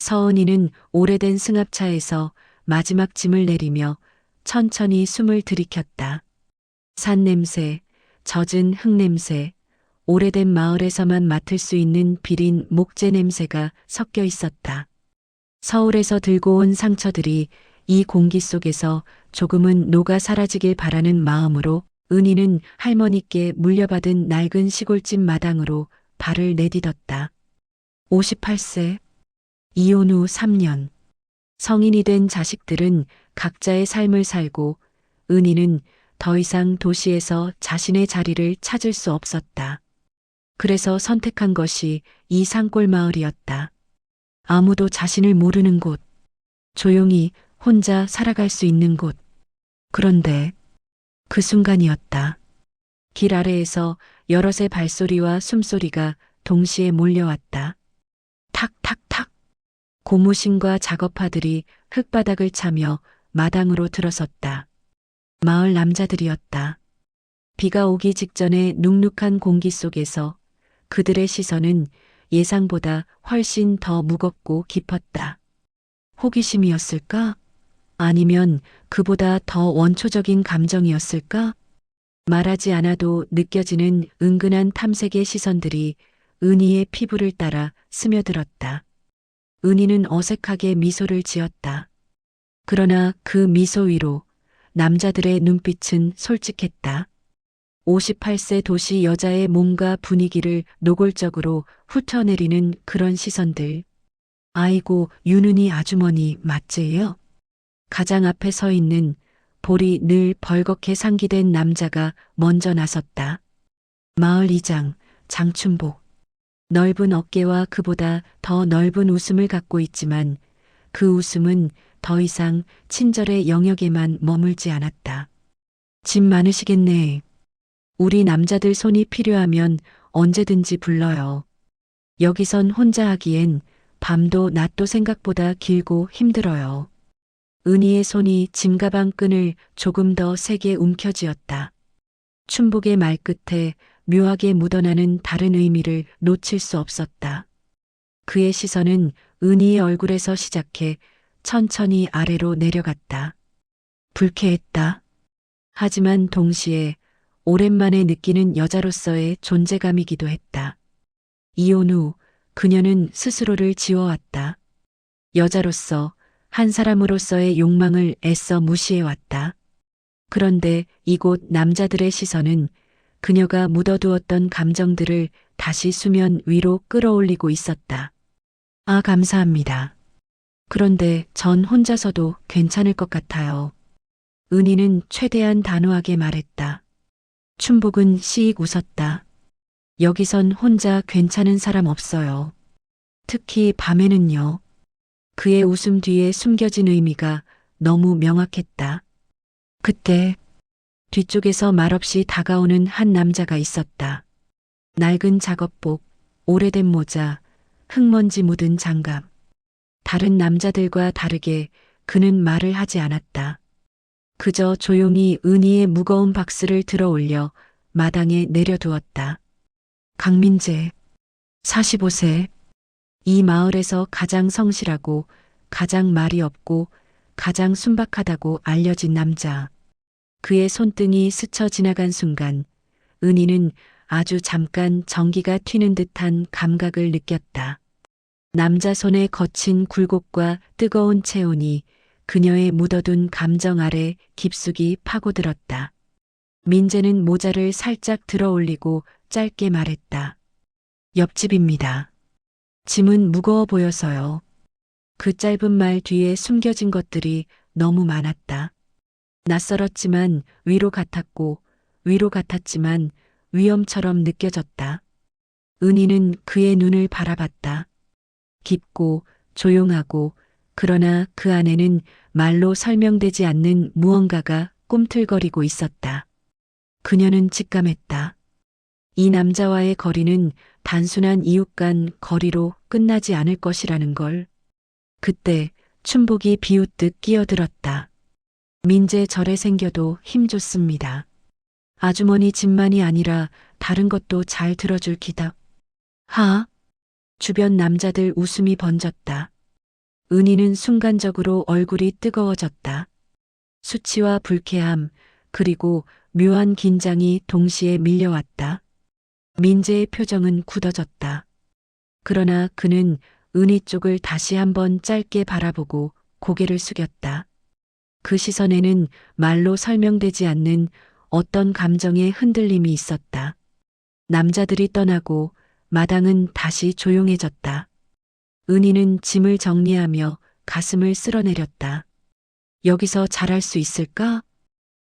서은이는 오래된 승합차에서 마지막 짐을 내리며 천천히 숨을 들이켰다. 산 냄새, 젖은 흙 냄새, 오래된 마을에서만 맡을 수 있는 비린 목재 냄새가 섞여 있었다. 서울에서 들고 온 상처들이 이 공기 속에서 조금은 녹아 사라지길 바라는 마음으로 은희는 할머니께 물려받은 낡은 시골집 마당으로 발을 내디뎠다. 58세, 이혼 후 3년. 성인이 된 자식들은 각자의 삶을 살고 은희는 더 이상 도시에서 자신의 자리를 찾을 수 없었다. 그래서 선택한 것이 이 산골 마을이었다. 아무도 자신을 모르는 곳, 조용히 혼자 살아갈 수 있는 곳. 그런데 그 순간이었다. 길 아래에서 여럿의 발소리와 숨소리가 동시에 몰려왔다. 탁탁탁. 고무신과 작업파들이 흙바닥을 차며 마당으로 들어섰다. 마을 남자들이었다. 비가 오기 직전에 눅눅한 공기 속에서 그들의 시선은 예상보다 훨씬 더 무겁고 깊었다. 호기심이었을까? 아니면 그보다 더 원초적인 감정이었을까? 말하지 않아도 느껴지는 은근한 탐색의 시선들이 은희의 피부를 따라 스며들었다. 은희는 어색하게 미소를 지었다. 그러나 그 미소 위로 남자들의 눈빛은 솔직했다. 58세 도시 여자의 몸과 분위기를 노골적으로 훑어내리는 그런 시선들. 아이고, 윤은희 아주머니 맞지요? 가장 앞에 서 있는 볼이 늘 벌겋게 상기된 남자가 먼저 나섰다. 마을 이장, 장춘복. 넓은 어깨와 그보다 더 넓은 웃음을 갖고 있지만 그 웃음은 더 이상 친절의 영역에만 머물지 않았다. 짐 많으시겠네. 우리 남자들 손이 필요하면 언제든지 불러요. 여기선 혼자 하기엔 밤도 낮도 생각보다 길고 힘들어요. 은희의 손이 짐가방 끈을 조금 더 세게 움켜쥐었다. 춘복의 말끝에 묘하게 묻어나는 다른 의미를 놓칠 수 없었다. 그의 시선은 은희의 얼굴에서 시작해 천천히 아래로 내려갔다. 불쾌했다. 하지만 동시에 오랜만에 느끼는 여자로서의 존재감이기도 했다. 이혼 후 그녀는 스스로를 지워왔다. 여자로서, 한 사람으로서의 욕망을 애써 무시해왔다. 그런데 이곳 남자들의 시선은 그녀가 묻어두었던 감정들을 다시 수면 위로 끌어올리고 있었다. 아, 감사합니다. 그런데 전 혼자서도 괜찮을 것 같아요. 은희는 최대한 단호하게 말했다. 춘복은 씩 웃었다. 여기선 혼자 괜찮은 사람 없어요. 특히 밤에는요. 그의 웃음 뒤에 숨겨진 의미가 너무 명확했다. 그때 뒤쪽에서 말없이 다가오는 한 남자가 있었다. 낡은 작업복, 오래된 모자, 흙먼지 묻은 장갑. 다른 남자들과 다르게 그는 말을 하지 않았다. 그저 조용히 은희의 무거운 박스를 들어 올려 마당에 내려두었다. 강민재, 45세. 이 마을에서 가장 성실하고 가장 말이 없고 가장 순박하다고 알려진 남자. 그의 손등이 스쳐 지나간 순간 은희는 아주 잠깐 전기가 튀는 듯한 감각을 느꼈다. 남자 손의 거친 굴곡과 뜨거운 체온이 그녀의 묻어둔 감정 아래 깊숙이 파고들었다. 민재는 모자를 살짝 들어 올리고 짧게 말했다. 옆집입니다. 짐은 무거워 보여서요. 그 짧은 말 뒤에 숨겨진 것들이 너무 많았다. 낯설었지만 위로 같았고 위로 같았지만 위험처럼 느껴졌다. 은희는 그의 눈을 바라봤다. 깊고 조용하고 그러나 그 안에는 말로 설명되지 않는 무언가가 꿈틀거리고 있었다. 그녀는 직감했다. 이 남자와의 거리는 단순한 이웃 간 거리로 끝나지 않을 것이라는 걸. 그때 춘복이 비웃듯 끼어들었다. 민재 절에 생겨도 힘 좋습니다. 아주머니 집만이 아니라 다른 것도 잘 들어줄 기다. 하? 주변 남자들 웃음이 번졌다. 은희는 순간적으로 얼굴이 뜨거워졌다. 수치와 불쾌함, 그리고 묘한 긴장이 동시에 밀려왔다. 민재의 표정은 굳어졌다. 그러나 그는 은희 쪽을 다시 한번 짧게 바라보고 고개를 숙였다. 그 시선에는 말로 설명되지 않는 어떤 감정의 흔들림이 있었다. 남자들이 떠나고 마당은 다시 조용해졌다. 은희는 짐을 정리하며 가슴을 쓸어내렸다. 여기서 잘할 수 있을까?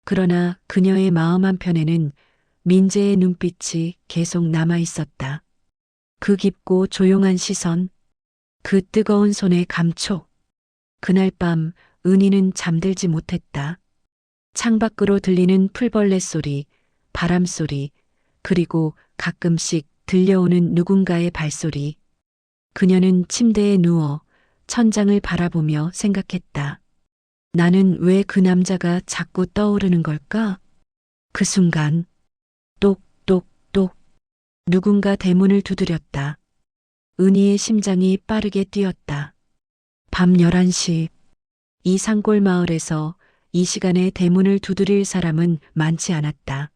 그러나 그녀의 마음 한편에는 민재의 눈빛이 계속 남아 있었다. 그 깊고 조용한 시선, 그 뜨거운 손의 감촉. 그날 밤 은희는 잠들지 못했다. 창밖으로 들리는 풀벌레 소리, 바람 소리, 그리고 가끔씩 들려오는 누군가의 발소리. 그녀는 침대에 누워 천장을 바라보며 생각했다. 나는 왜 그 남자가 자꾸 떠오르는 걸까? 그 순간, 똑똑똑, 누군가 대문을 두드렸다. 은희의 심장이 빠르게 뛰었다. 밤 11시, 이 산골 마을에서 이 시간에 대문을 두드릴 사람은 많지 않았다.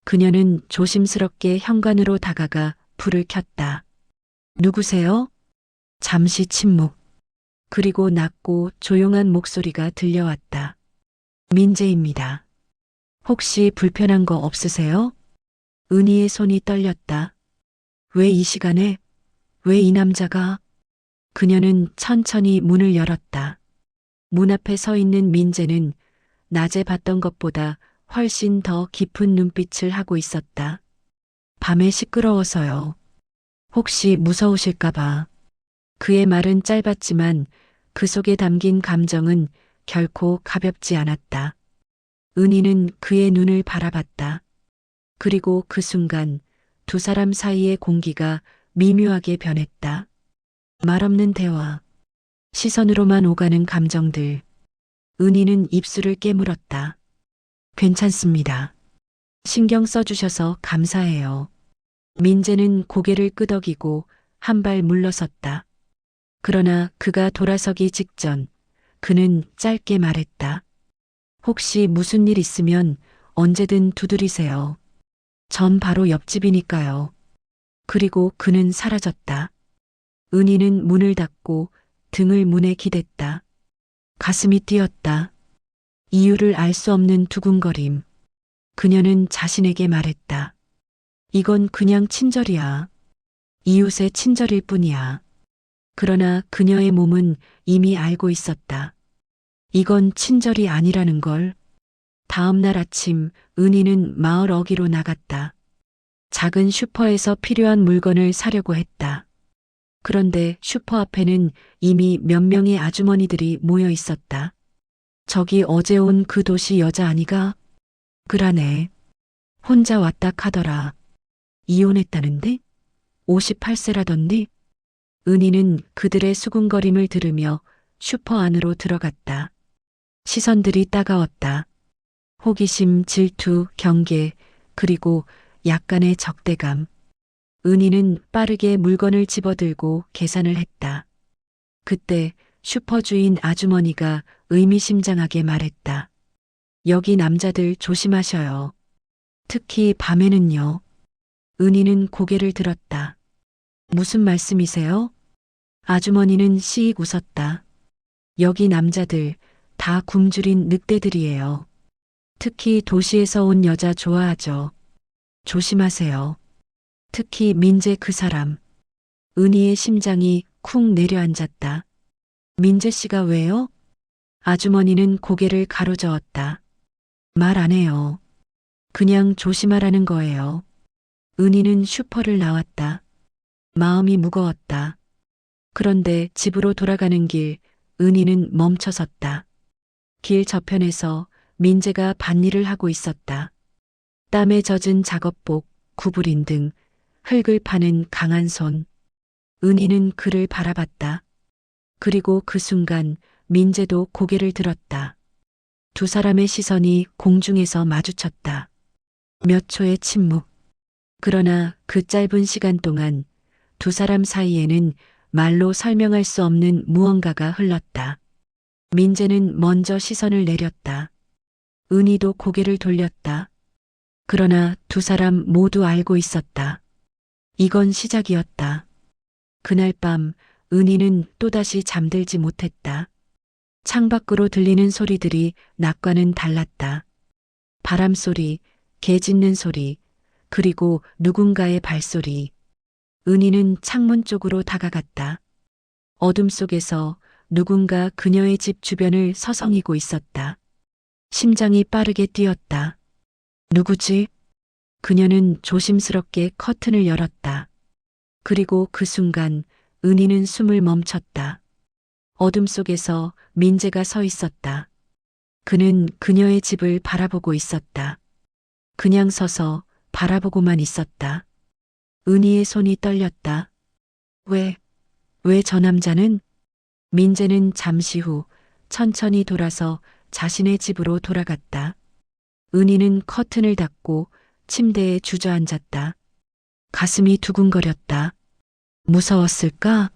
그녀는 조심스럽게 현관으로 다가가 불을 켰다. 누구세요? 잠시 침묵. 그리고 낮고 조용한 목소리가 들려왔다. 민재입니다. 혹시 불편한 거 없으세요? 은희의 손이 떨렸다. 왜 이 시간에? 왜 이 남자가? 그녀는 천천히 문을 열었다. 문 앞에 서 있는 민재는 낮에 봤던 것보다 훨씬 더 깊은 눈빛을 하고 있었다. 밤에 시끄러워서요. 혹시 무서우실까봐. 그의 말은 짧았지만 그 속에 담긴 감정은 결코 가볍지 않았다. 은희는 그의 눈을 바라봤다. 그리고 그 순간 두 사람 사이의 공기가 미묘하게 변했다. 말없는 대화, 시선으로만 오가는 감정들. 은희는 입술을 깨물었다. 괜찮습니다. 신경 써주셔서 감사해요. 민재는 고개를 끄덕이고 한 발 물러섰다. 그러나 그가 돌아서기 직전 그는 짧게 말했다. 혹시 무슨 일 있으면 언제든 두드리세요. 전 바로 옆집이니까요. 그리고 그는 사라졌다. 은희는 문을 닫고 등을 문에 기댔다. 가슴이 뛰었다. 이유를 알 수 없는 두근거림. 그녀는 자신에게 말했다. 이건 그냥 친절이야. 이웃의 친절일 뿐이야. 그러나 그녀의 몸은 이미 알고 있었다. 이건 친절이 아니라는 걸. 다음 날 아침 은희는 마을 어귀로 나갔다. 작은 슈퍼에서 필요한 물건을 사려고 했다. 그런데 슈퍼 앞에는 이미 몇 명의 아주머니들이 모여 있었다. 저기 어제 온 그 도시 여자 아니가? 그러네. 혼자 왔다 카더라. 이혼했다는데? 58세라던데? 은희는 그들의 수군거림을 들으며 슈퍼 안으로 들어갔다. 시선들이 따가웠다. 호기심, 질투, 경계, 그리고 약간의 적대감. 은희는 빠르게 물건을 집어들고 계산을 했다. 그때 슈퍼 주인 아주머니가 의미심장하게 말했다. 여기 남자들 조심하셔요. 특히 밤에는요. 은희는 고개를 들었다. 무슨 말씀이세요? 아주머니는 씩 웃었다. 여기 남자들 다 굶주린 늑대들이에요. 특히 도시에서 온 여자 좋아하죠. 조심하세요. 특히 민재 그 사람. 은희의 심장이 쿵 내려앉았다. 민재 씨가 왜요? 아주머니는 고개를 가로저었다. 말 안 해요. 그냥 조심하라는 거예요. 은희는 슈퍼를 나왔다. 마음이 무거웠다. 그런데 집으로 돌아가는 길, 은희는 멈춰섰다. 길 저편에서 민재가 밭일을 하고 있었다. 땀에 젖은 작업복, 구부린 등 흙을 파는 강한 손. 은희는 그를 바라봤다. 그리고 그 순간 민재도 고개를 들었다. 두 사람의 시선이 공중에서 마주쳤다. 몇 초의 침묵. 그러나 그 짧은 시간 동안 두 사람 사이에는 말로 설명할 수 없는 무언가가 흘렀다. 민재는 먼저 시선을 내렸다. 은희도 고개를 돌렸다. 그러나 두 사람 모두 알고 있었다. 이건 시작이었다. 그날 밤 은희는 또다시 잠들지 못했다. 창밖으로 들리는 소리들이 낮과는 달랐다. 바람 소리, 개 짖는 소리, 그리고 누군가의 발소리. 은희는 창문 쪽으로 다가갔다. 어둠 속에서 누군가 그녀의 집 주변을 서성이고 있었다. 심장이 빠르게 뛰었다. 누구지? 그녀는 조심스럽게 커튼을 열었다. 그리고 그 순간 은희는 숨을 멈췄다. 어둠 속에서 민재가 서 있었다. 그는 그녀의 집을 바라보고 있었다. 그냥 서서 바라보고만 있었다. 은희의 손이 떨렸다. 왜 저 남자는? 민재는 잠시 후 천천히 돌아서 자신의 집으로 돌아갔다. 은희는 커튼을 닫고 침대에 주저앉았다. 가슴이 두근거렸다. 무서웠을까?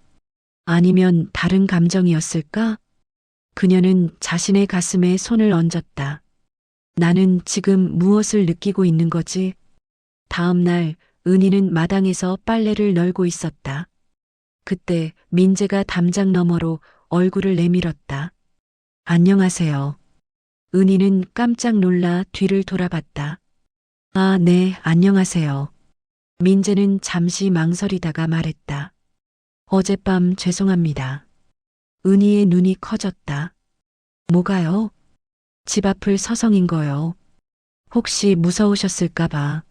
아니면 다른 감정이었을까? 그녀는 자신의 가슴에 손을 얹었다. 나는 지금 무엇을 느끼고 있는 거지? 다음 날 은희는 마당에서 빨래를 널고 있었다. 그때 민재가 담장 너머로 얼굴을 내밀었다. 안녕하세요. 은희는 깜짝 놀라 뒤를 돌아봤다. 아, 네, 안녕하세요. 민재는 잠시 망설이다가 말했다. 어젯밤 죄송합니다. 은희의 눈이 커졌다. 뭐가요? 집 앞을 서성인 거요. 혹시 무서우셨을까봐.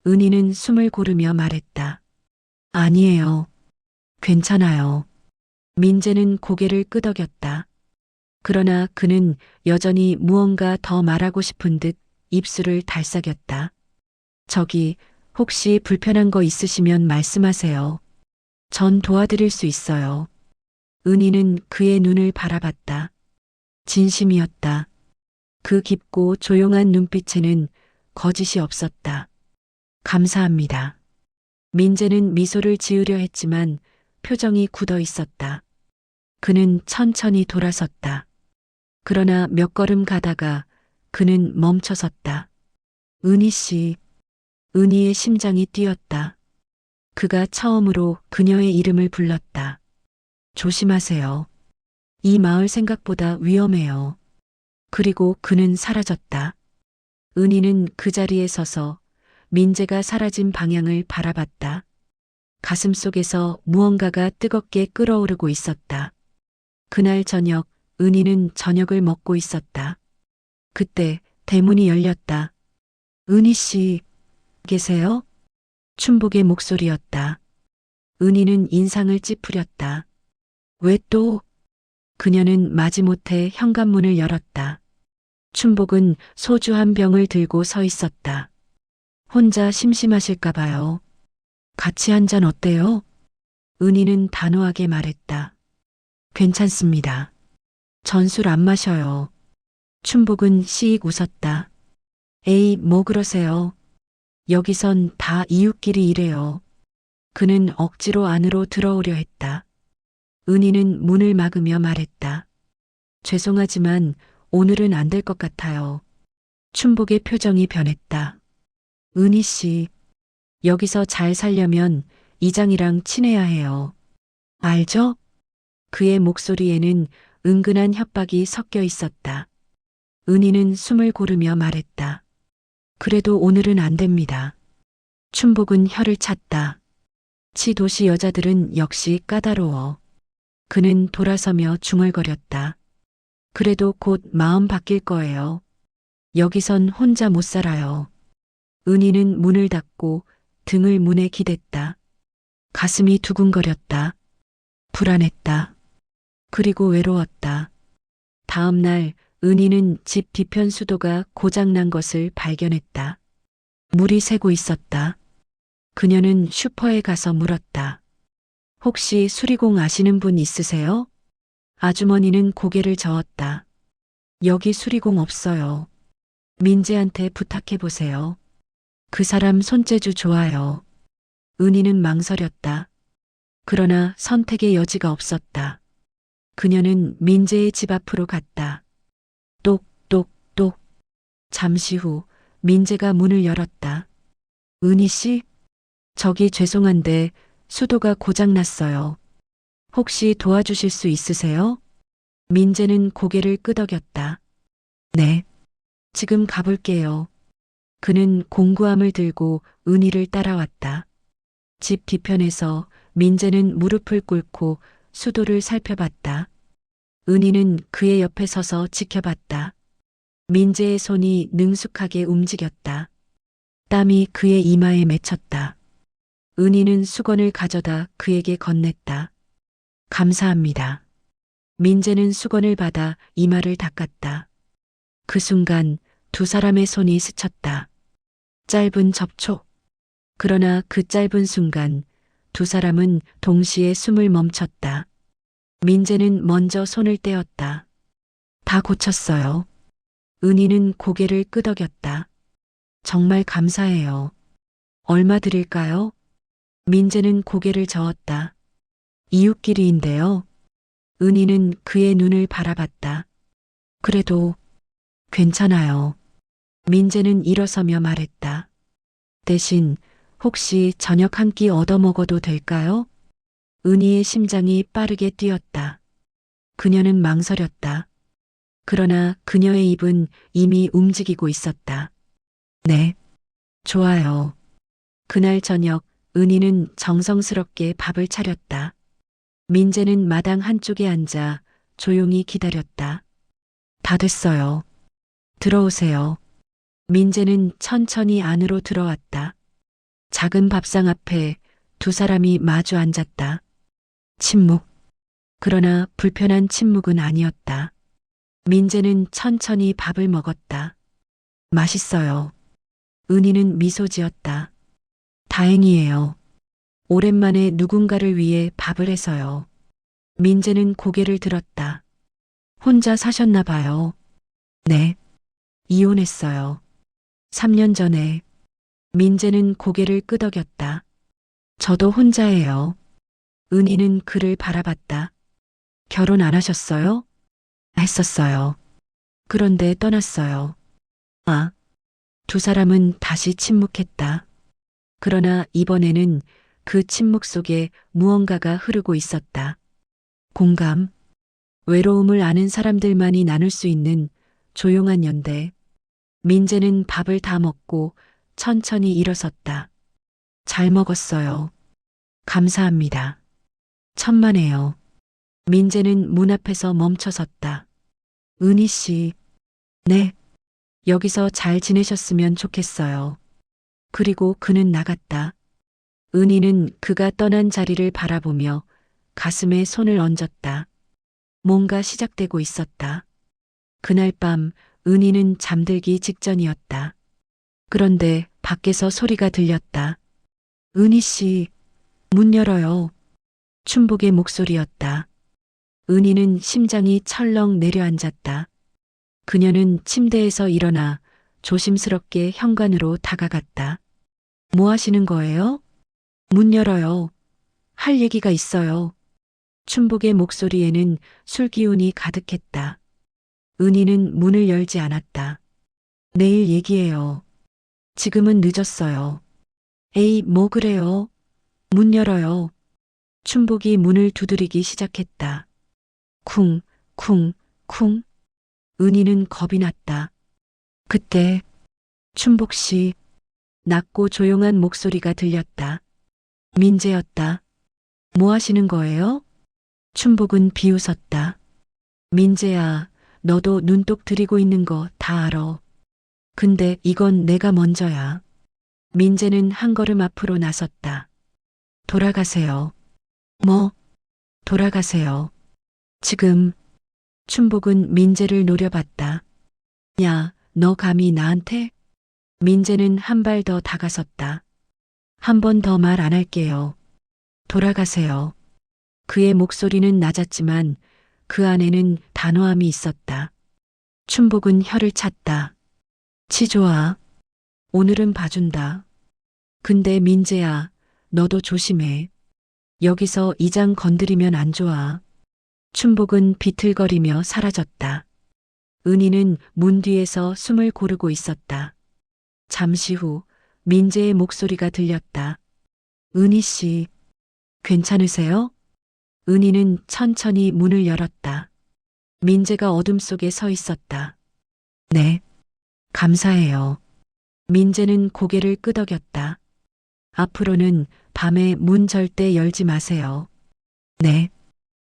은희는 숨을 고르며 말했다. 아니에요. 괜찮아요. 민재는 고개를 끄덕였다. 그러나 그는 여전히 무언가 더 말하고 싶은 듯 입술을 달싹였다. 저기, 혹시 불편한 거 있으시면 말씀하세요. 전 도와드릴 수 있어요. 은희는 그의 눈을 바라봤다. 진심이었다. 그 깊고 조용한 눈빛에는 거짓이 없었다. 감사합니다. 민재는 미소를 지으려 했지만 표정이 굳어 있었다. 그는 천천히 돌아섰다. 그러나 몇 걸음 가다가 그는 멈춰섰다. 은희 씨. 은희의 심장이 뛰었다. 그가 처음으로 그녀의 이름을 불렀다. 조심하세요. 이 마을 생각보다 위험해요. 그리고 그는 사라졌다. 은희는 그 자리에 서서 민재가 사라진 방향을 바라봤다. 가슴 속에서 무언가가 뜨겁게 끓어오르고 있었다. 그날 저녁 은희는 저녁을 먹고 있었다. 그때 대문이 열렸다. 은희 씨, 계세요? 춘복의 목소리였다. 은희는 인상을 찌푸렸다. 왜 또? 그녀는 마지못해 현관문을 열었다. 춘복은 소주 한 병을 들고 서 있었다. 혼자 심심하실까 봐요. 같이 한 잔 어때요? 은희는 단호하게 말했다. 괜찮습니다. 전 술 안 마셔요. 춘복은 씩 웃었다. 에이, 뭐 그러세요. 여기선 다 이웃끼리 이래요. 그는 억지로 안으로 들어오려 했다. 은희는 문을 막으며 말했다. 죄송하지만 오늘은 안 될 것 같아요. 춘복의 표정이 변했다. 은희 씨, 여기서 잘 살려면 이장이랑 친해야 해요. 알죠? 그의 목소리에는 은근한 협박이 섞여 있었다. 은희는 숨을 고르며 말했다. 그래도 오늘은 안 됩니다. 춘복은 혀를 찼다. 치도시 여자들은 역시 까다로워. 그는 돌아서며 중얼거렸다. 그래도 곧 마음 바뀔 거예요. 여기선 혼자 못 살아요. 은희는 문을 닫고 등을 문에 기댔다. 가슴이 두근거렸다. 불안했다. 그리고 외로웠다. 다음 날 은희는 집 뒤편 수도가 고장난 것을 발견했다. 물이 새고 있었다. 그녀는 슈퍼에 가서 물었다. 혹시 수리공 아시는 분 있으세요? 아주머니는 고개를 저었다. 여기 수리공 없어요. 민재한테 부탁해 보세요. 그 사람 손재주 좋아요. 은희는 망설였다. 그러나 선택의 여지가 없었다. 그녀는 민재의 집 앞으로 갔다. 똑똑똑. 잠시 후 민재가 문을 열었다. 은희 씨? 저기 죄송한데 수도가 고장났어요. 혹시 도와주실 수 있으세요? 민재는 고개를 끄덕였다. 네. 지금 가볼게요. 그는 공구함을 들고 은희를 따라왔다. 집 뒤편에서 민재는 무릎을 꿇고 수도를 살펴봤다. 은희는 그의 옆에 서서 지켜봤다. 민재의 손이 능숙하게 움직였다. 땀이 그의 이마에 맺혔다. 은희는 수건을 가져다 그에게 건넸다. 감사합니다. 민재는 수건을 받아 이마를 닦았다. 그 순간 두 사람의 손이 스쳤다. 짧은 접촉. 그러나 그 짧은 순간 두 사람은 동시에 숨을 멈췄다. 민재는 먼저 손을 떼었다. 다 고쳤어요. 은희는 고개를 끄덕였다. 정말 감사해요. 얼마 드릴까요? 민재는 고개를 저었다. 이웃끼리인데요. 은희는 그의 눈을 바라봤다. 그래도 괜찮아요. 민재는 일어서며 말했다. 대신 혹시 저녁 한 끼 얻어 먹어도 될까요? 은희의 심장이 빠르게 뛰었다. 그녀는 망설였다. 그러나 그녀의 입은 이미 움직이고 있었다. 네, 좋아요. 그날 저녁 은희는 정성스럽게 밥을 차렸다. 민재는 마당 한쪽에 앉아 조용히 기다렸다. 다 됐어요. 들어오세요. 민재는 천천히 안으로 들어왔다. 작은 밥상 앞에 두 사람이 마주 앉았다. 침묵. 그러나 불편한 침묵은 아니었다. 민재는 천천히 밥을 먹었다. 맛있어요. 은희는 미소 지었다. 다행이에요. 오랜만에 누군가를 위해 밥을 해서요. 민재는 고개를 들었다. 혼자 사셨나 봐요. 네. 이혼했어요. 3년 전에. 민재는 고개를 끄덕였다. 저도 혼자예요. 은희는 그를 바라봤다. 결혼 안 하셨어요? 했었어요. 그런데 떠났어요. 아. 두 사람은 다시 침묵했다. 그러나 이번에는 그 침묵 속에 무언가가 흐르고 있었다. 공감. 외로움을 아는 사람들만이 나눌 수 있는 조용한 연대. 민재는 밥을 다 먹고 천천히 일어섰다. 잘 먹었어요. 감사합니다. 천만에요. 민재는 문 앞에서 멈춰섰다. 은희 씨. 네. 여기서 잘 지내셨으면 좋겠어요. 그리고 그는 나갔다. 은희는 그가 떠난 자리를 바라보며 가슴에 손을 얹었다. 뭔가 시작되고 있었다. 그날 밤 은희는 잠들기 직전이었다. 그런데 밖에서 소리가 들렸다. 은희 씨, 문 열어요. 춘복의 목소리였다. 은희는 심장이 철렁 내려앉았다. 그녀는 침대에서 일어나 조심스럽게 현관으로 다가갔다. 뭐 하시는 거예요? 문 열어요. 할 얘기가 있어요. 춘복의 목소리에는 술기운이 가득했다. 은희는 문을 열지 않았다. 내일 얘기해요. 지금은 늦었어요. 에이, 뭐 그래요? 문 열어요. 춘복이 문을 두드리기 시작했다. 쿵, 쿵, 쿵. 은희는 겁이 났다. 그때 춘복 씨, 낮고 조용한 목소리가 들렸다. 민재였다. 뭐 하시는 거예요? 춘복은 비웃었다. 민재야, 너도 눈독 들이고 있는 거 다 알아. 근데 이건 내가 먼저야. 민재는 한 걸음 앞으로 나섰다. 돌아가세요. 뭐? 돌아가세요. 지금. 춘복은 민재를 노려봤다. 야, 너 감히 나한테? 민재는 한 발 더 다가섰다. 한 번 더 말 안 할게요. 돌아가세요. 그의 목소리는 낮았지만 그 안에는 단호함이 있었다. 춘복은 혀를 찼다. 치조아, 오늘은 봐준다. 근데 민재야, 너도 조심해. 여기서 이장 건드리면 안 좋아. 춘복은 비틀거리며 사라졌다. 은희는 문 뒤에서 숨을 고르고 있었다. 잠시 후 민재의 목소리가 들렸다. 은희 씨, 괜찮으세요? 은희는 천천히 문을 열었다. 민재가 어둠 속에 서 있었다. 네, 감사해요. 민재는 고개를 끄덕였다. 앞으로는 밤에 문 절대 열지 마세요. 네.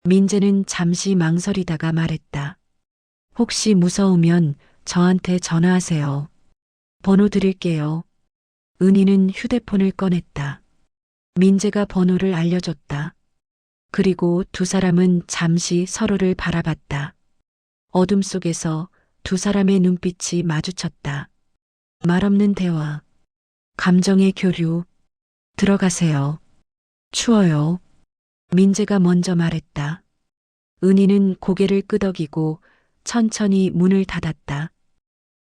민재는 잠시 망설이다가 말했다. 혹시 무서우면 저한테 전화하세요. 번호 드릴게요. 은희는 휴대폰을 꺼냈다. 민재가 번호를 알려줬다. 그리고 두 사람은 잠시 서로를 바라봤다. 어둠 속에서 두 사람의 눈빛이 마주쳤다. 말없는 대화, 감정의 교류. 들어가세요. 추워요. 민재가 먼저 말했다. 은희는 고개를 끄덕이고 천천히 문을 닫았다.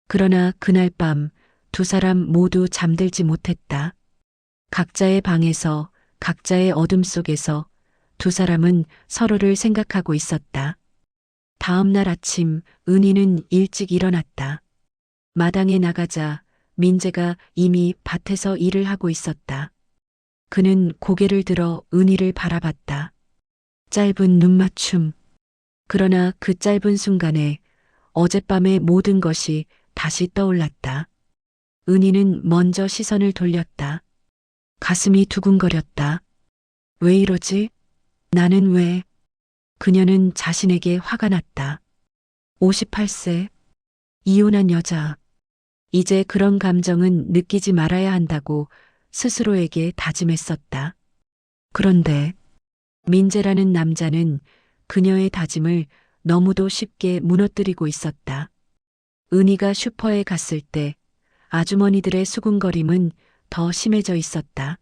그러나 그날 밤 두 사람 모두 잠들지 못했다. 각자의 방에서 각자의 어둠 속에서 두 사람은 서로를 생각하고 있었다. 다음 날 아침 은희는 일찍 일어났다. 마당에 나가자 민재가 이미 밭에서 일을 하고 있었다. 그는 고개를 들어 은희를 바라봤다. 짧은 눈맞춤. 그러나 그 짧은 순간에 어젯밤의 모든 것이 다시 떠올랐다. 은희는 먼저 시선을 돌렸다. 가슴이 두근거렸다. 왜 이러지? 나는 왜? 그녀는 자신에게 화가 났다. 58세. 이혼한 여자. 이제 그런 감정은 느끼지 말아야 한다고 스스로에게 다짐했었다. 그런데 민재라는 남자는 그녀의 다짐을 너무도 쉽게 무너뜨리고 있었다. 은희가 슈퍼에 갔을 때 아주머니들의 수군거림은 더 심해져 있었다.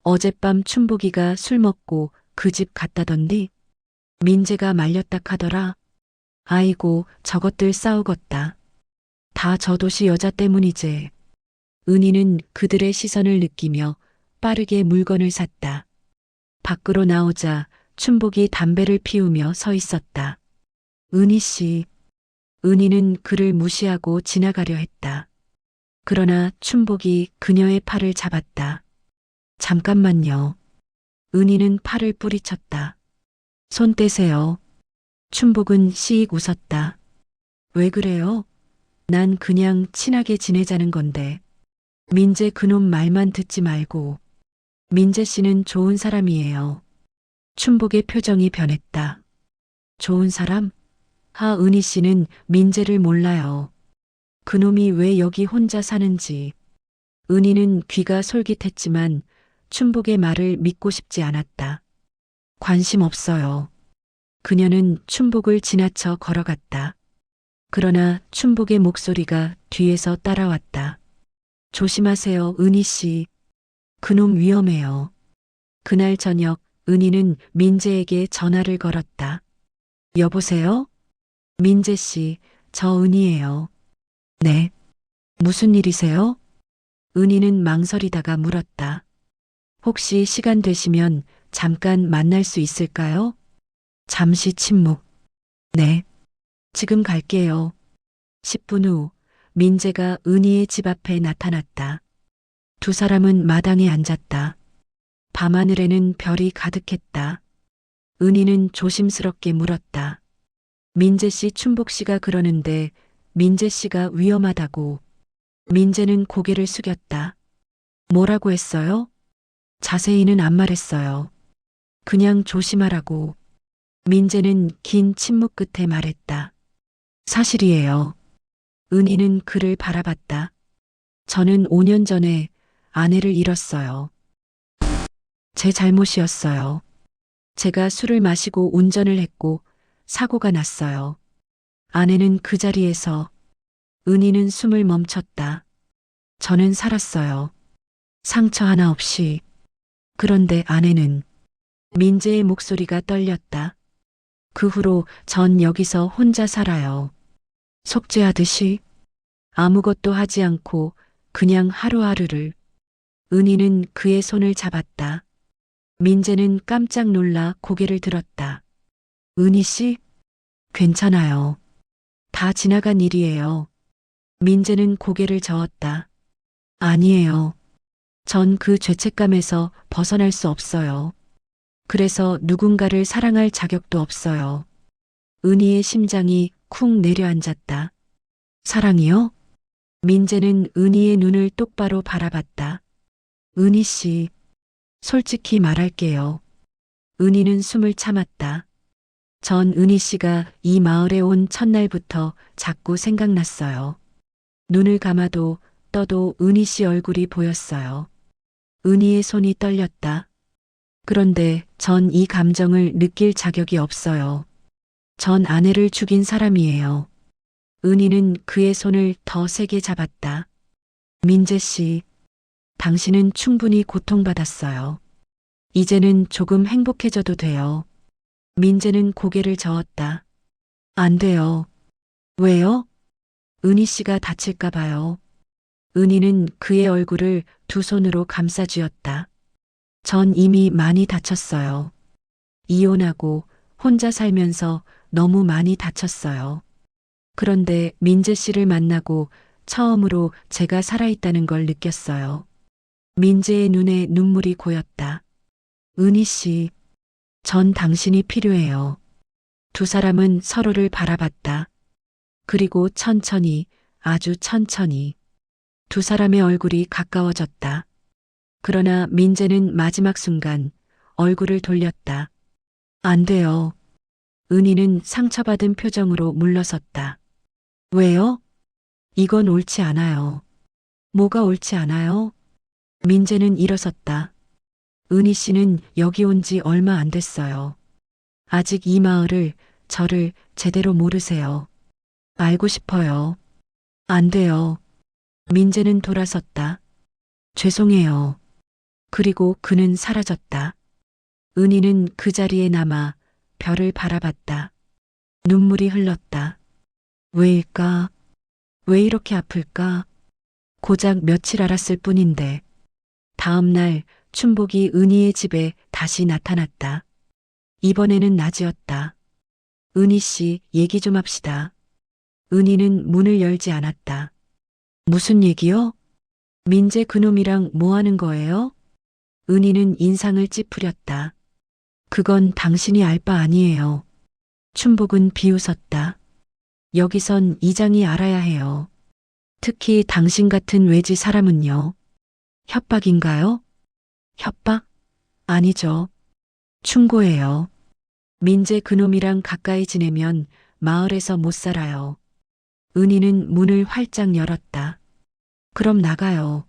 어젯밤 춘복이가 술 먹고 그 집 갔다던디 민재가 말렸다 카더라. 아이고 저것들 싸우겄다. 다 저 도시 여자 때문이제. 은희는 그들의 시선을 느끼며 빠르게 물건을 샀다. 밖으로 나오자 춘복이 담배를 피우며 서 있었다. 은희 씨. 은희는 그를 무시하고 지나가려 했다. 그러나 춘복이 그녀의 팔을 잡았다. 잠깐만요. 은희는 팔을 뿌리쳤다. 손 떼세요. 춘복은 씩 웃었다. 왜 그래요? 난 그냥 친하게 지내자는 건데. 민재 그놈 말만 듣지 말고. 민재 씨는 좋은 사람이에요. 춘복의 표정이 변했다. 좋은 사람? 하은희 씨는 민재를 몰라요. 그놈이 왜 여기 혼자 사는지. 은희는 귀가 솔깃했지만 춘복의 말을 믿고 싶지 않았다. 관심 없어요. 그녀는 춘복을 지나쳐 걸어갔다. 그러나 춘복의 목소리가 뒤에서 따라왔다. 조심하세요, 은희 씨. 그놈 위험해요. 그날 저녁 은희는 민재에게 전화를 걸었다. 여보세요? 민재 씨, 저 은희예요. 네. 무슨 일이세요? 은희는 망설이다가 물었다. 혹시 시간 되시면 잠깐 만날 수 있을까요? 잠시 침묵. 네. 지금 갈게요. 10분 후 민재가 은희의 집 앞에 나타났다. 두 사람은 마당에 앉았다. 밤하늘에는 별이 가득했다. 은희는 조심스럽게 물었다. 민재 씨, 춘복 씨가 그러는데 민재 씨가 위험하다고. 민재는 고개를 숙였다. 뭐라고 했어요? 자세히는 안 말했어요. 그냥 조심하라고. 민재는 긴 침묵 끝에 말했다. 사실이에요. 은희는 그를 바라봤다. 저는 5년 전에 아내를 잃었어요. 제 잘못이었어요. 제가 술을 마시고 운전을 했고 사고가 났어요. 아내는 그 자리에서. 은희는 숨을 멈췄다. 저는 살았어요. 상처 하나 없이. 그런데 아내는. 민재의 목소리가 떨렸다. 그 후로 전 여기서 혼자 살아요. 속죄하듯이. 아무것도 하지 않고 그냥 하루하루를. 은희는 그의 손을 잡았다. 민재는 깜짝 놀라 고개를 들었다. 은희 씨? 괜찮아요. 다 지나간 일이에요. 민재는 고개를 저었다. 아니에요. 전 그 죄책감에서 벗어날 수 없어요. 그래서 누군가를 사랑할 자격도 없어요. 은희의 심장이 쿵 내려앉았다. 사랑이요? 민재는 은희의 눈을 똑바로 바라봤다. 은희 씨, 솔직히 말할게요. 은희는 숨을 참았다. 전 은희 씨가 이 마을에 온 첫날부터 자꾸 생각났어요. 눈을 감아도 떠도 은희 씨 얼굴이 보였어요. 은희의 손이 떨렸다. 그런데 전 이 감정을 느낄 자격이 없어요. 전 아내를 죽인 사람이에요. 은희는 그의 손을 더 세게 잡았다. 민재 씨, 당신은 충분히 고통받았어요. 이제는 조금 행복해져도 돼요. 민재는 고개를 저었다. 안 돼요. 왜요? 은희 씨가 다칠까 봐요. 은희는 그의 얼굴을 두 손으로 감싸 쥐었다. 전 이미 많이 다쳤어요. 이혼하고 혼자 살면서 너무 많이 다쳤어요. 그런데 민재 씨를 만나고 처음으로 제가 살아있다는 걸 느꼈어요. 민재의 눈에 눈물이 고였다. 은희 씨, 전 당신이 필요해요. 두 사람은 서로를 바라봤다. 그리고 천천히, 아주 천천히 두 사람의 얼굴이 가까워졌다. 그러나 민재는 마지막 순간 얼굴을 돌렸다. 안 돼요. 은희는 상처받은 표정으로 물러섰다. 왜요? 이건 옳지 않아요. 뭐가 옳지 않아요? 민재는 일어섰다. 은희 씨는 여기 온 지 얼마 안 됐어요. 아직 이 마을을, 저를 제대로 모르세요. 알고 싶어요. 안 돼요. 민재는 돌아섰다. 죄송해요. 그리고 그는 사라졌다. 은희는 그 자리에 남아 별을 바라봤다. 눈물이 흘렀다. 왜일까? 왜 이렇게 아플까? 고작 며칠 알았을 뿐인데. 다음 날 춘복이 은희의 집에 다시 나타났다. 이번에는 낮이었다. 은희 씨, 얘기 좀 합시다. 은희는 문을 열지 않았다. 무슨 얘기요? 민재 그놈이랑 뭐 하는 거예요? 은희는 인상을 찌푸렸다. 그건 당신이 알 바 아니에요. 춘복은 비웃었다. 여기선 이장이 알아야 해요. 특히 당신 같은 외지 사람은요. 협박인가요? 협박? 아니죠. 충고예요. 민재 그놈이랑 가까이 지내면 마을에서 못 살아요. 은희는 문을 활짝 열었다. 그럼 나가요.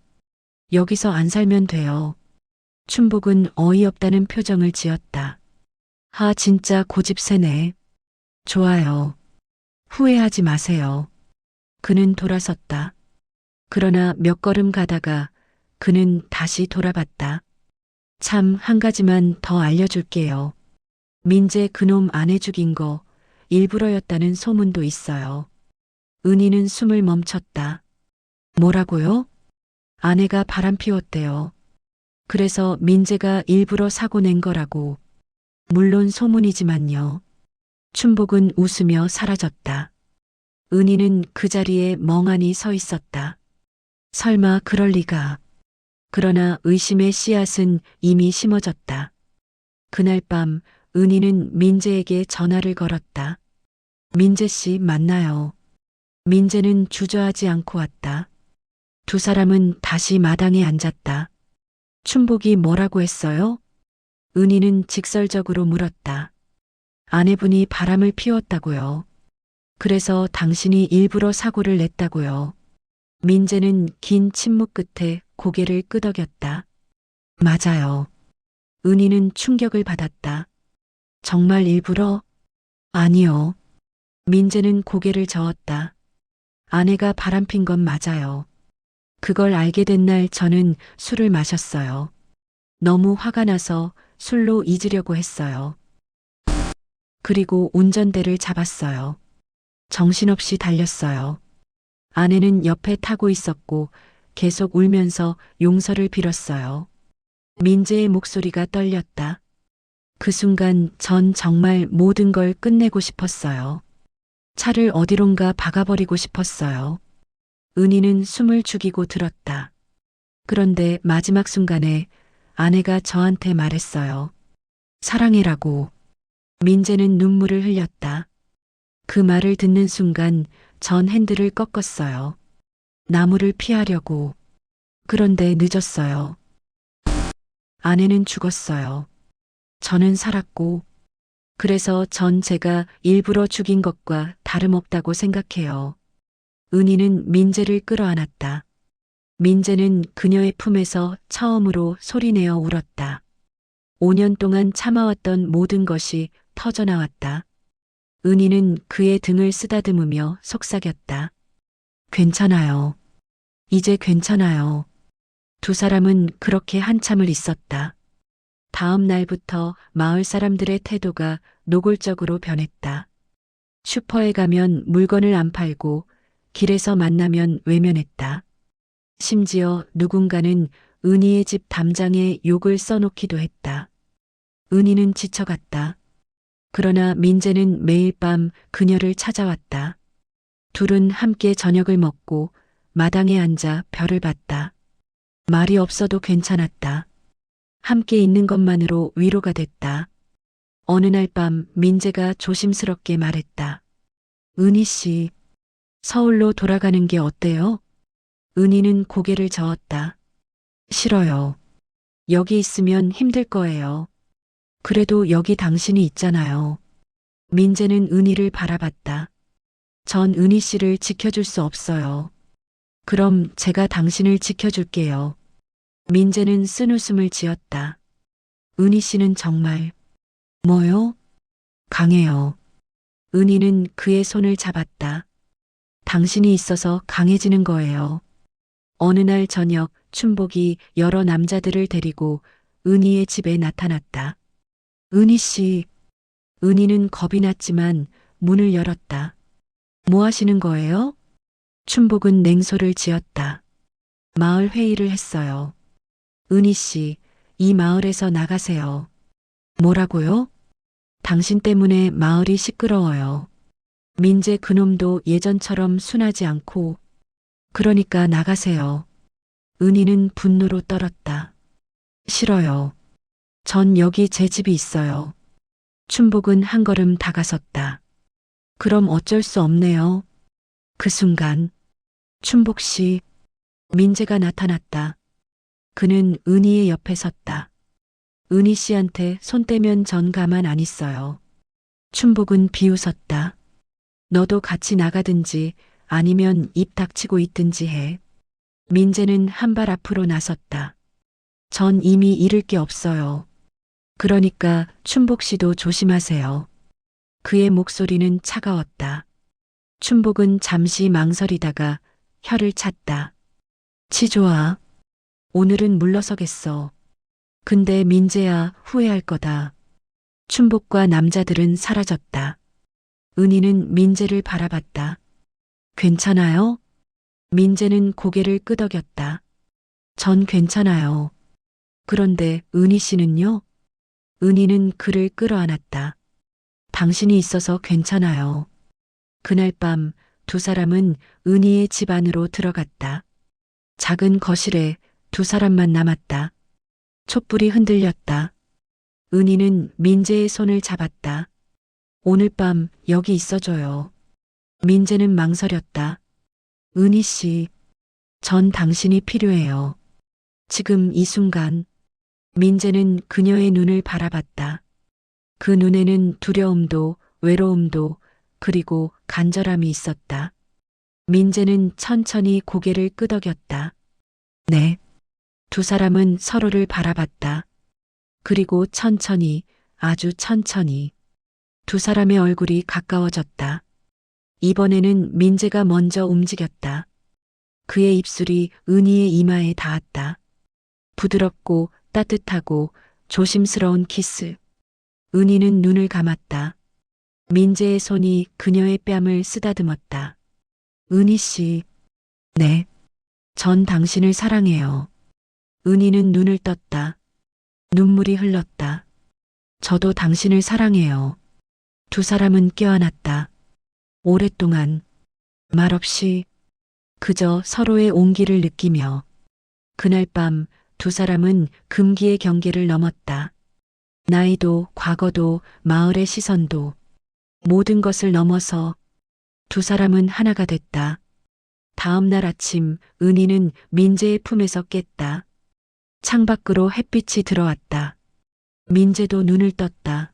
여기서 안 살면 돼요. 춘복은 어이없다는 표정을 지었다. 하, 진짜 고집세네. 좋아요. 후회하지 마세요. 그는 돌아섰다. 그러나 몇 걸음 가다가 그는 다시 돌아봤다. 참, 한 가지만 더 알려줄게요. 민재 그놈 아내 죽인 거 일부러였다는 소문도 있어요. 은희는 숨을 멈췄다. 뭐라고요? 아내가 바람 피웠대요. 그래서 민재가 일부러 사고 낸 거라고. 물론 소문이지만요. 춘복은 웃으며 사라졌다. 은희는 그 자리에 멍하니 서 있었다. 설마 그럴 리가. 그러나 의심의 씨앗은 이미 심어졌다. 그날 밤 은희는 민재에게 전화를 걸었다. 민재 씨 맞나요? 민재는 주저하지 않고 왔다. 두 사람은 다시 마당에 앉았다. 춘복이 뭐라고 했어요? 은희는 직설적으로 물었다. 아내분이 바람을 피웠다고요. 그래서 당신이 일부러 사고를 냈다고요. 민재는 긴 침묵 끝에 고개를 끄덕였다. 맞아요. 은희는 충격을 받았다. 정말 일부러? 아니요. 민재는 고개를 저었다. 아내가 바람핀 건 맞아요. 그걸 알게 된 날 저는 술을 마셨어요. 너무 화가 나서 술로 잊으려고 했어요. 그리고 운전대를 잡았어요. 정신없이 달렸어요. 아내는 옆에 타고 있었고 계속 울면서 용서를 빌었어요. 민재의 목소리가 떨렸다. 그 순간 전 정말 모든 걸 끝내고 싶었어요. 차를 어디론가 박아버리고 싶었어요. 은희는 숨을 죽이고 들었다. 그런데 마지막 순간에 아내가 저한테 말했어요. 사랑해라고. 민재는 눈물을 흘렸다. 그 말을 듣는 순간 전 핸들을 꺾었어요. 나무를 피하려고. 그런데 늦었어요. 아내는 죽었어요. 저는 살았고, 그래서 전 제가 일부러 죽인 것과 다름없다고 생각해요. 은희는 민재를 끌어안았다. 민재는 그녀의 품에서 처음으로 소리내어 울었다. 5년 동안 참아왔던 모든 것이 터져나왔다. 은희는 그의 등을 쓰다듬으며 속삭였다. 괜찮아요. 이제 괜찮아요. 두 사람은 그렇게 한참을 있었다. 다음 날부터 마을 사람들의 태도가 노골적으로 변했다. 슈퍼에 가면 물건을 안 팔고 길에서 만나면 외면했다. 심지어 누군가는 은희의 집 담장에 욕을 써놓기도 했다. 은희는 지쳐갔다. 그러나 민재는 매일 밤 그녀를 찾아왔다. 둘은 함께 저녁을 먹고 마당에 앉아 별을 봤다. 말이 없어도 괜찮았다. 함께 있는 것만으로 위로가 됐다. 어느 날 밤 민재가 조심스럽게 말했다. 은희 씨, 서울로 돌아가는 게 어때요? 은희는 고개를 저었다. 싫어요. 여기 있으면 힘들 거예요. 그래도 여기 당신이 있잖아요. 민재는 은희를 바라봤다. 전 은희 씨를 지켜줄 수 없어요. 그럼 제가 당신을 지켜줄게요. 민재는 쓴웃음을 지었다. 은희 씨는 정말, 뭐요? 강해요. 은희는 그의 손을 잡았다. 당신이 있어서 강해지는 거예요. 어느 날 저녁 춘복이 여러 남자들을 데리고 은희의 집에 나타났다. 은희 씨, 은희는 겁이 났지만 문을 열었다. 뭐 하시는 거예요? 춘복은 냉소를 지었다. 마을 회의를 했어요. 은희 씨, 이 마을에서 나가세요. 뭐라고요? 당신 때문에 마을이 시끄러워요. 민재 그놈도 예전처럼 순하지 않고, 그러니까 나가세요. 은희는 분노로 떨었다. 싫어요. 전 여기 제 집이 있어요. 춘복은 한 걸음 다가섰다. 그럼 어쩔 수 없네요. 그 순간, 춘복 씨, 민재가 나타났다. 그는 은희의 옆에 섰다. 은희 씨한테 손 떼면 전 가만 안 있어요. 춘복은 비웃었다. 너도 같이 나가든지 아니면 입 닥치고 있든지 해. 민재는 한 발 앞으로 나섰다. 전 이미 잃을 게 없어요. 그러니까 춘복 씨도 조심하세요. 그의 목소리는 차가웠다. 춘복은 잠시 망설이다가 혀를 찼다. 치좋아. 오늘은 물러서겠어. 근데 민재야 후회할 거다. 춘복과 남자들은 사라졌다. 은희는 민재를 바라봤다. 괜찮아요? 민재는 고개를 끄덕였다. 전 괜찮아요. 그런데 은희 씨는요? 은희는 그를 끌어안았다. 당신이 있어서 괜찮아요. 그날 밤 두 사람은 은희의 집 안으로 들어갔다. 작은 거실에 두 사람만 남았다. 촛불이 흔들렸다. 은희는 민재의 손을 잡았다. 오늘 밤 여기 있어줘요. 민재는 망설였다. 은희 씨, 전 당신이 필요해요. 지금 이 순간. 민재는 그녀의 눈을 바라봤다. 그 눈에는 두려움도 외로움도 그리고 간절함이 있었다. 민재는 천천히 고개를 끄덕였다. 네. 두 사람은 서로를 바라봤다. 그리고 천천히, 아주 천천히 두 사람의 얼굴이 가까워졌다. 이번에는 민재가 먼저 움직였다. 그의 입술이 은희의 이마에 닿았다. 부드럽고 따뜻하고 조심스러운 키스. 은희는 눈을 감았다. 민재의 손이 그녀의 뺨을 쓰다듬었다. 은희 씨. 네. 전 당신을 사랑해요. 은희는 눈을 떴다. 눈물이 흘렀다. 저도 당신을 사랑해요. 두 사람은 껴안았다. 오랫동안 말없이 그저 서로의 온기를 느끼며 그날 밤 두 사람은 금기의 경계를 넘었다. 나이도 과거도 마을의 시선도 모든 것을 넘어서 두 사람은 하나가 됐다. 다음 날 아침 은희는 민재의 품에서 깼다. 창밖으로 햇빛이 들어왔다. 민재도 눈을 떴다.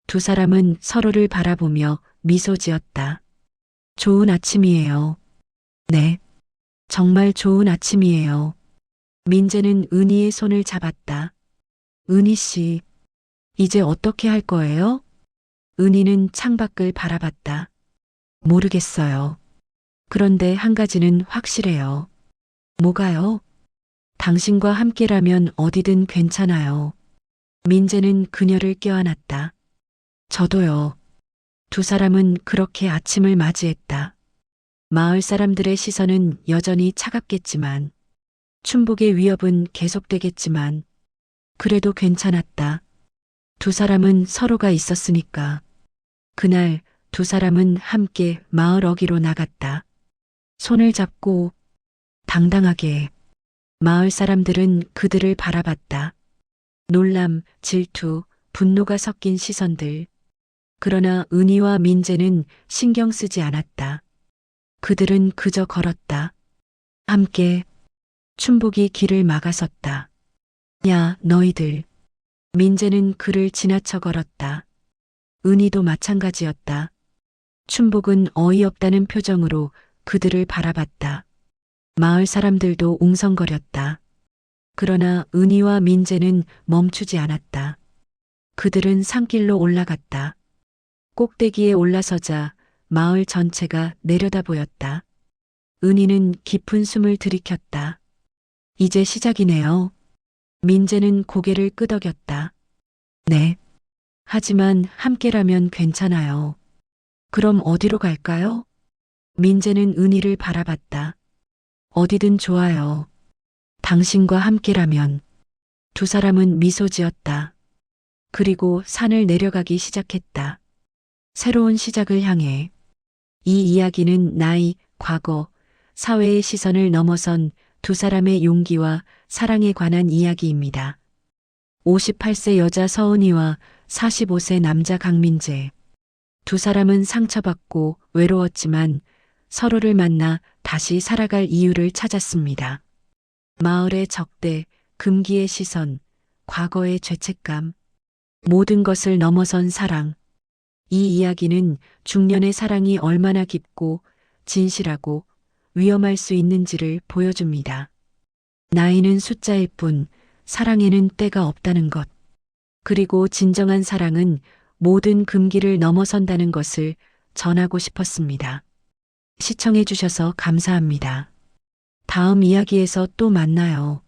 두 사람은 서로를 바라보며 미소 지었다. 좋은 아침이에요. 네. 정말 좋은 아침이에요. 민재는 은희의 손을 잡았다. 은희 씨, 이제 어떻게 할 거예요? 은희는 창밖을 바라봤다. 모르겠어요. 그런데 한 가지는 확실해요. 뭐가요? 당신과 함께라면 어디든 괜찮아요. 민재는 그녀를 껴안았다. 저도요. 두 사람은 그렇게 아침을 맞이했다. 마을 사람들의 시선은 여전히 차갑겠지만, 춘복의 위협은 계속되겠지만, 그래도 괜찮았다. 두 사람은 서로가 있었으니까. 그날 두 사람은 함께 마을 어귀로 나갔다. 손을 잡고 당당하게. 마을 사람들은 그들을 바라봤다. 놀람, 질투, 분노가 섞인 시선들. 그러나 은희와 민재는 신경 쓰지 않았다. 그들은 그저 걸었다. 함께. 춘복이 길을 막아섰다. 야, 너희들. 민재는 그를 지나쳐 걸었다. 은희도 마찬가지였다. 춘복은 어이없다는 표정으로 그들을 바라봤다. 마을 사람들도 웅성거렸다. 그러나 은희와 민재는 멈추지 않았다. 그들은 산길로 올라갔다. 꼭대기에 올라서자 마을 전체가 내려다 보였다. 은희는 깊은 숨을 들이켰다. 이제 시작이네요. 민재는 고개를 끄덕였다. 네. 하지만 함께라면 괜찮아요. 그럼 어디로 갈까요? 민재는 은희를 바라봤다. 어디든 좋아요. 당신과 함께라면. 두 사람은 미소 지었다. 그리고 산을 내려가기 시작했다. 새로운 시작을 향해. 이 이야기는 나이, 과거, 사회의 시선을 넘어선 두 사람의 용기와 사랑에 관한 이야기입니다. 58세 여자 서은이와 45세 남자 강민재. 두 사람은 상처받고 외로웠지만 서로를 만나 다시 살아갈 이유를 찾았습니다. 마을의 적대, 금기의 시선, 과거의 죄책감, 모든 것을 넘어선 사랑. 이 이야기는 중년의 사랑이 얼마나 깊고 진실하고 위험할 수 있는지를 보여줍니다. 나이는 숫자일 뿐 사랑에는 때가 없다는 것. 그리고 진정한 사랑은 모든 금기를 넘어선다는 것을 전하고 싶었습니다. 시청해 주셔서 감사합니다. 다음 이야기에서 또 만나요.